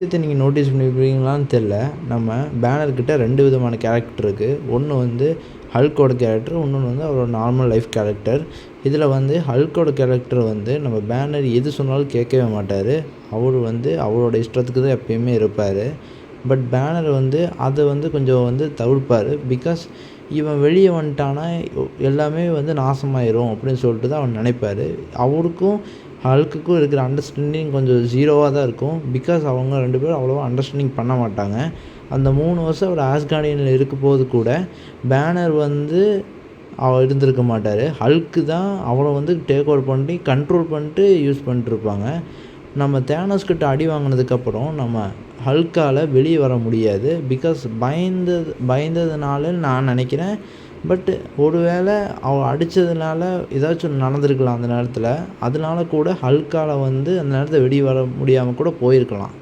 விஷயத்த நீங்கள் நோட்டீஸ் பண்ணியிருப்பீங்களான்னு தெரில. நம்ம பேனர் கிட்ட 2 விதமான கேரக்டர் இருக்குது. ஒன்று வந்து ஹல்க்கோட கேரக்டர், இன்னொன்று வந்து அவரோட நார்மல் லைஃப் கேரக்டர். இதில் வந்து ஹல்க்கோட கேரக்டர் வந்து நம்ம பேனர் எது சொன்னாலும் கேட்கவே மாட்டார். அவர் வந்து அவரோட இஷ்டத்துக்கு தான் எப்பயுமே இருப்பார். பட் பேனர் வந்து அதை வந்து கொஞ்சம் வந்து தவிர்ப்பார். பிகாஸ் இவன் வெளியே வந்துட்டானா எல்லாமே வந்து நாசமாயிரும் அப்படின்னு சொல்லிட்டு தான் அவர் நினைப்பார். அவருக்கும் ஹல்க்குக்கும் இருக்கிற அண்டர்ஸ்டாண்டிங் கொஞ்சம் ஜீரோவாக தான் இருக்கும். பிகாஸ் அவங்க 2 பேரும் அவ்வளோவா அண்டர்ஸ்டாண்டிங் பண்ண மாட்டாங்க. அந்த 3 வருஷம் அவர் ஆஸ்கார்டியனில் இருக்கும்போது கூட பேனர் வந்து இருந்திருக்க மாட்டார். ஹல்க்கு தான் அவரை வந்து டேக் ஓவர் பண்ணி கண்ட்ரோல் பண்ணிட்டு யூஸ் பண்ணிட்டுருப்பாங்க. நம்ம தேனோஸ் கிட்ட அடி வாங்கினதுக்கப்புறம் நம்ம ஹல்க்கால் வெளியே வர முடியாது. பிகாஸ் பயந்ததுனால நான் நினைக்கிறேன். பட் ஒருவேளை அவன் அடித்ததுனால ஏதாச்சும் நடந்திருக்கலாம் அந்த நேரத்தில். அதனால கூட ஹல்க்கால் வந்து அந்த நேரத்தில் வெளியே வர முடியாமல் கூட போயிருக்கலாம்.